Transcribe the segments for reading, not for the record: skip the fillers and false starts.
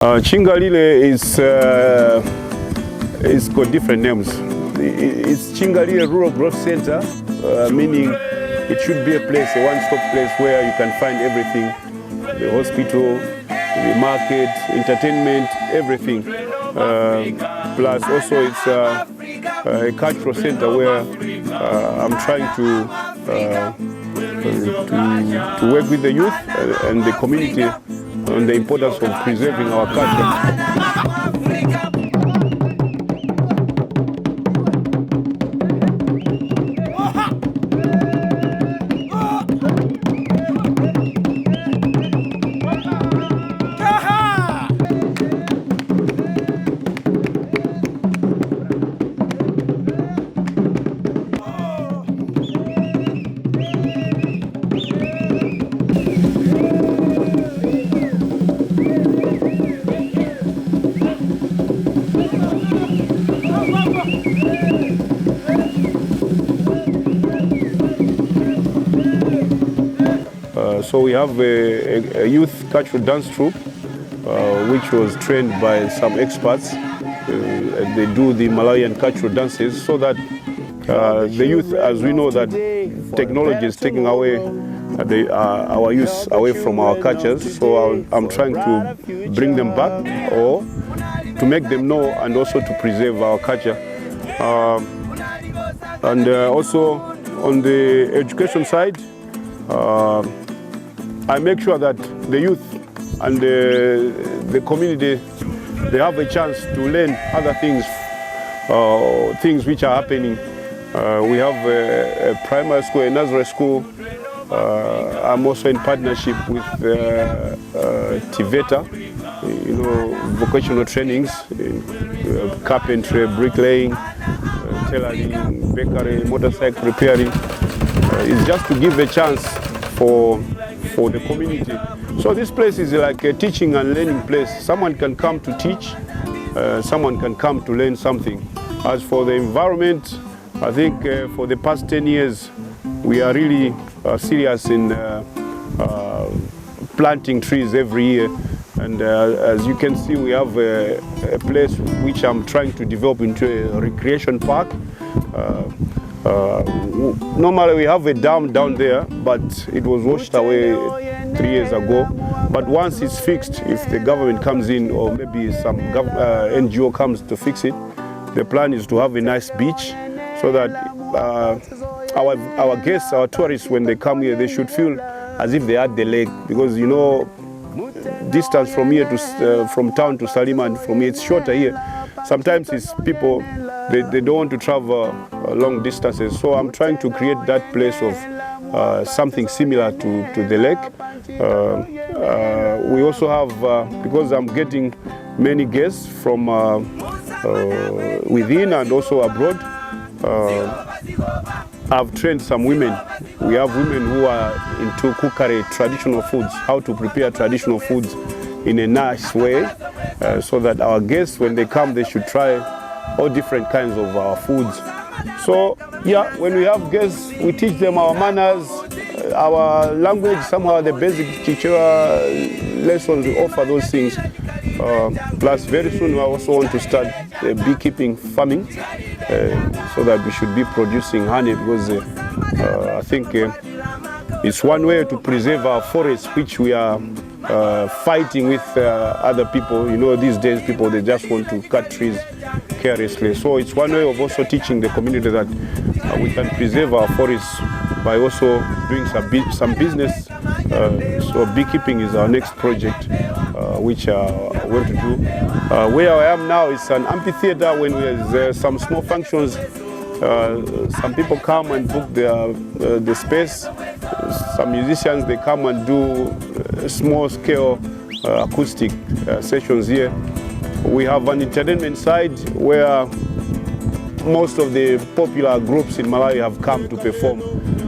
Chingalire is got different names. It's Chingalire Rural Growth Center, meaning it should be a place, a one-stop place where you can find everything: the hospital, the market, entertainment, everything. Plus also it's a cultural center where I'm trying to work with the youth and the community on the importance of preserving our culture. So we have a youth cultural dance troupe, which was trained by some experts. They do the Malawian cultural dances, so that the youth, as we know that technology is taking away our youth away from our cultures. So I'm trying to bring them back, or to make them know, and also to preserve our culture. And also on the education side, I make sure that the youth and the community, they have a chance to learn other things, things which are happening. We have a primary school, a nursery school. I'm also in partnership with Tiveta, vocational trainings, carpentry, bricklaying, tailoring, bakery, motorcycle repairing. It's just to give a chance for the community. So this place is like a teaching and learning place. Someone can come to teach, someone can come to learn something. As for the environment, I think for the past 10 years, we are really serious in planting trees every year. And as you can see, we have a place which I'm trying to develop into a recreation park. Normally we have a dam down there, but it was washed away 3 years ago. But once it's fixed, if the government comes in, or maybe some NGO comes to fix it, the plan is to have a nice beach, so that our guests, our tourists, when they come here, they should feel as if they are at the lake, because distance from here to from town to Salima, and from here it's shorter here. Sometimes it's people, they don't want to travel long distances. So I'm trying to create that place of something similar to the lake. We also have, because I'm getting many guests from within and also abroad, I've trained some women. We have women who are into cookery, traditional foods, how to prepare traditional foods in a nice way, so that our guests, when they come, they should try all different kinds of our foods. So yeah, when we have guests, we teach them our manners, our language, somehow the basic teacher lessons, we offer those things. Plus very soon I also want to start beekeeping, farming, so that we should be producing honey, because I think it's one way to preserve our forests, which we are fighting with other people. These days people, they just want to cut trees carelessly. So it's one way of also teaching the community that we can preserve our forests by also doing some business. So beekeeping is our next project, which we want to do. Where I am now is an amphitheater. When there's some small functions, some people come and book the space. Some musicians, they come and do small-scale acoustic sessions here. We have an entertainment side where most of the popular groups in Malawi have come to perform.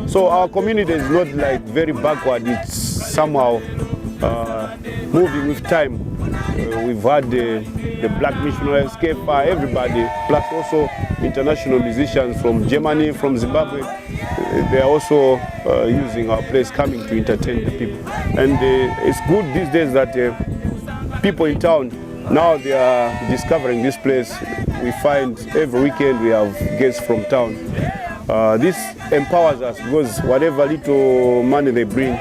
So our community is not like very backward, it's somehow moving with time. We've had the Black Missionaries, Kepa, everybody, plus also international musicians from Germany, from Zimbabwe. They are also using our place, coming to entertain the people. And it's good these days that people in town now they are discovering this place. We find every weekend we have guests from town. This empowers us because whatever little money they bring,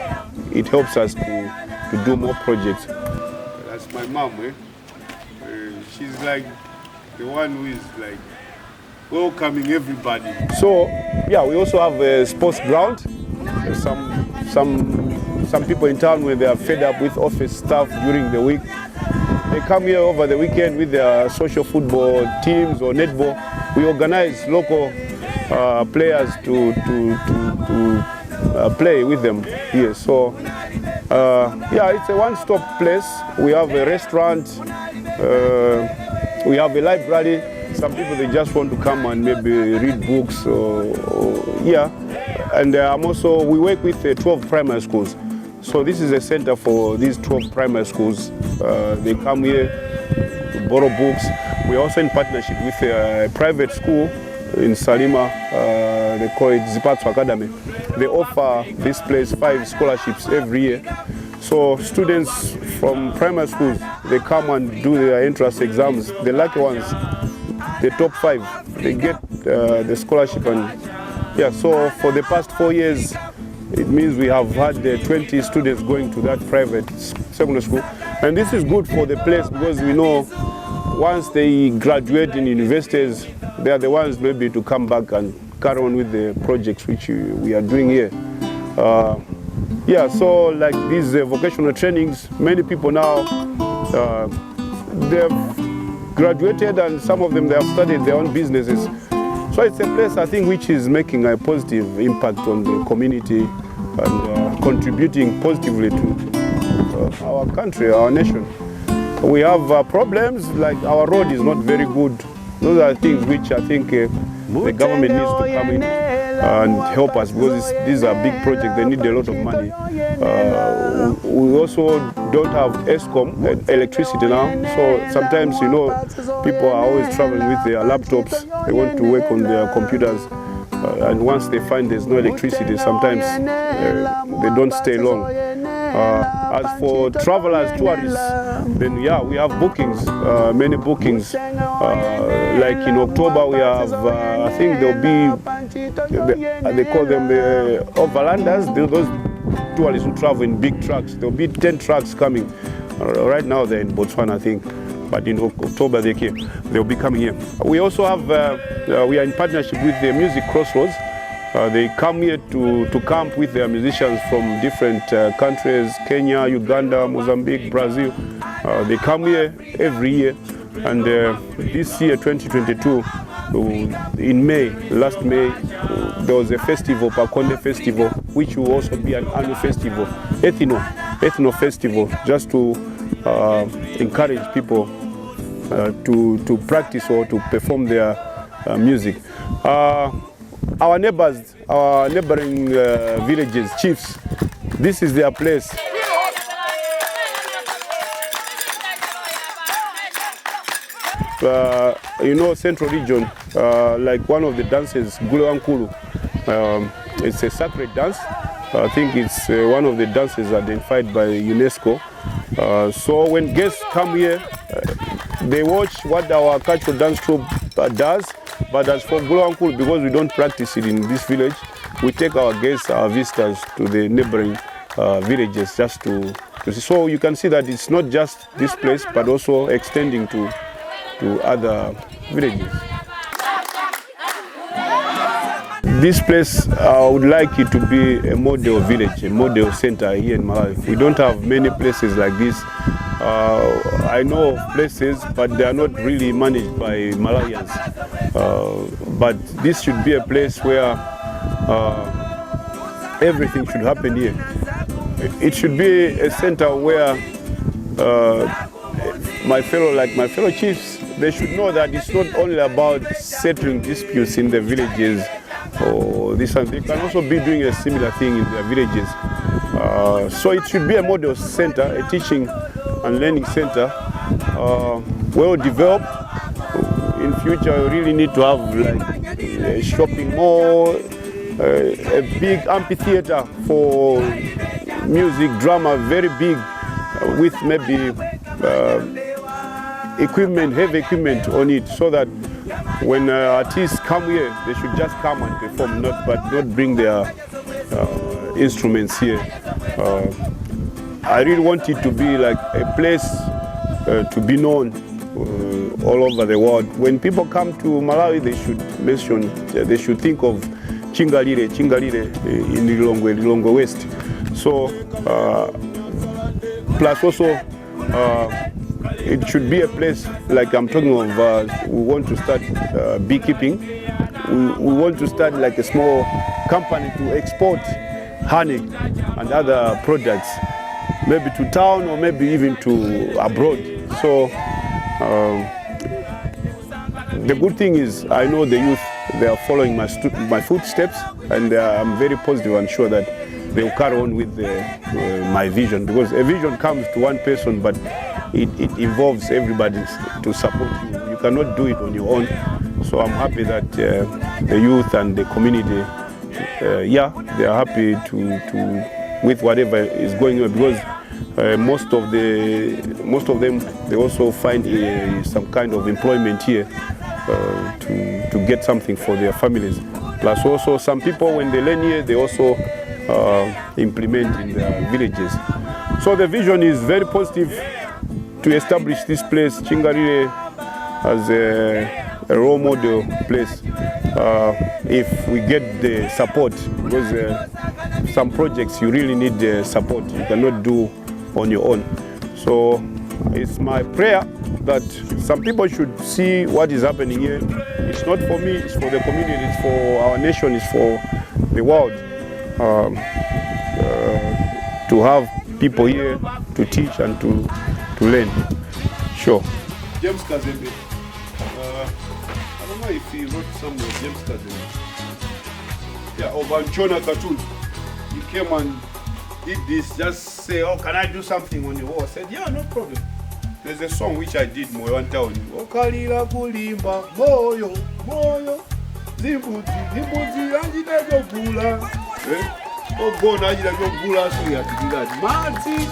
it helps us to do more projects. That's my mom, eh? She's like the one who is like welcoming everybody. So yeah, we also have a sports ground. Some people in town, when they are fed up with office stuff during the week, they come here over the weekend with their social football teams or netball. We organize local players to play with them here. So yeah, it's a one-stop place. We have a restaurant, we have a library. Some people, they just want to come and maybe read books yeah. And we work with 12 primary schools. So this is a center for these 12 primary schools. They come here to borrow books. We're also in partnership with a private school in Salima. They call it Zipatsu Academy. They offer this place 5 scholarships every year. So students from primary schools, they come and do their entrance exams. The lucky ones, the top 5, they get the scholarship. And yeah, so for the past 4 years, it means we have had 20 students going to that private secondary school. And this is good for the place because we know once they graduate in universities, they are the ones maybe to come back and carry on with the projects which we are doing here. Yeah, so like these vocational trainings, many people now, they've graduated and some of them, they have started their own businesses. So it's a place, I think, which is making a positive impact on the community and contributing positively to our country, our nation. We have problems, like our road is not very good. Those are things which I think the government needs to come in and help us because these are big projects, they need a lot of money. We also don't have ESCOM, electricity now, so sometimes, you know, people are always traveling with their laptops, they want to work on their computers, and once they find there's no electricity, sometimes they don't stay long. As for travelers, tourists, then yeah, we have bookings, many bookings. Like in October we have, I think there'll be, they call them the overlanders, those tourists who travel in big trucks. There'll be 10 trucks coming. Right now they're in Botswana, I think, but in October they'll be coming here. We also have, we are in partnership with the Music Crossroads. They come here to camp with their musicians from different countries, Kenya, Uganda, Mozambique, Brazil. They come here every year, and this year, 2022, in May, last May, there was a festival, Pakonde Festival, which will also be an annual festival, ethno festival, just to encourage people to practice or to perform their music. Our neighbors, our neighboring villages, chiefs, this is their place. You know, Central Region, like one of the dances, Gulawankulu, it's a sacred dance. I think it's one of the dances identified by UNESCO. So when guests come here, they watch what our cultural dance troupe does. But as for Gulawankulu, because we don't practice it in this village, we take our guests, our visitors to the neighboring villages just to see. So you can see that it's not just this place, but also extending to other villages. This place, I would like it to be a model village, a model center here in Malawi. We don't have many places like this. I know of places, but they are not really managed by Malawians. But this should be a place where everything should happen here. It should be a center where my fellow chiefs, they should know that it's not only about settling disputes in the villages or this and they can also be doing a similar thing in their villages. So it should be a model center, a teaching and learning center, well developed. In future, we really need to have like a shopping mall, a big amphitheater for music, drama, very big, with maybe equipment, heavy equipment on it, so that when artists come here, they should just come and perform, not bring their instruments here. I really want it to be like a place to be known all over the world. When people come to Malawi, they should think of Chingalire in Lilongwe West. So, plus also, it should be a place like I'm talking of. We want to start beekeeping. We want to start like a small company to export honey and other products, maybe to town or maybe even to abroad. So the good thing is I know the youth, they are following my footsteps, and I'm very positive and sure that they will carry on with my vision, because a vision comes to one person, but it involves everybody to support you. You cannot do it on your own. So I'm happy that the youth and the community, they are happy with whatever is going on, because most of them, they also find some kind of employment here to get something for their families. Plus also some people, when they learn here, they also implement in their villages. So the vision is very positive to establish this place, Chingalire, as a role model place. If we get the support, because some projects you really need the support, you cannot do on your own. So it's my prayer that some people should see what is happening here. It's not for me, it's for the community, it's for our nation, it's for the world. To have people here to teach and to learn. Sure. James Kazembe. I don't know if he wrote somewhere, James Kazembe. Yeah, or Banchona cartoon. He came and did this, just say, oh, can I do something on the wall? I said, yeah, no problem. There's a song which I did more one time. Okalila kulimba, moyo, moyo, zibuti, zibuti, anjita jogula. Ogona anjita jogula, so you have to do that. Mati.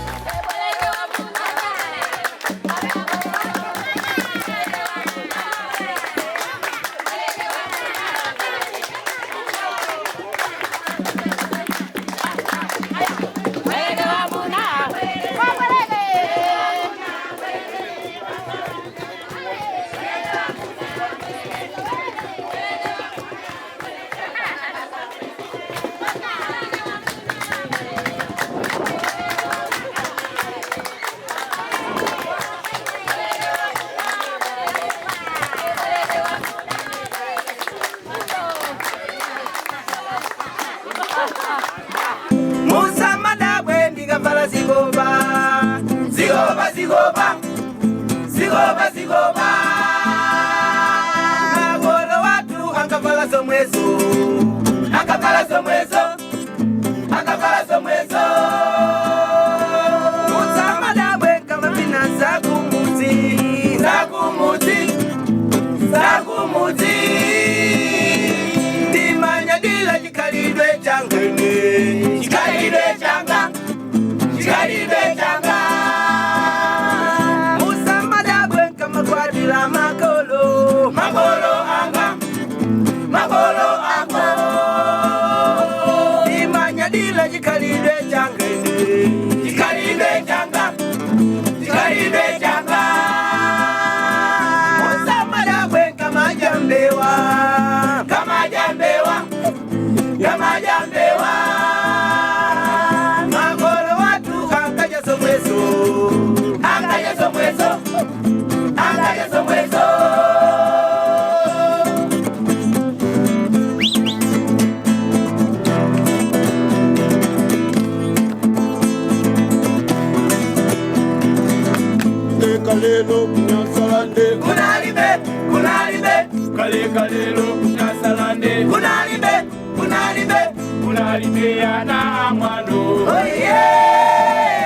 Zigoba Agora watu akafala somweso Musamada kama vina zakumuti Dimanya dila jikalidwe changene Jikalidwe changa Magwadila magolo anga Imanya dila jikalidwe changa Musamada bwe kama jambewa Magolo watu akaja somweso Kalelo kunyasalande kalelo kunyasalande kunalibe yana amwano oh yeah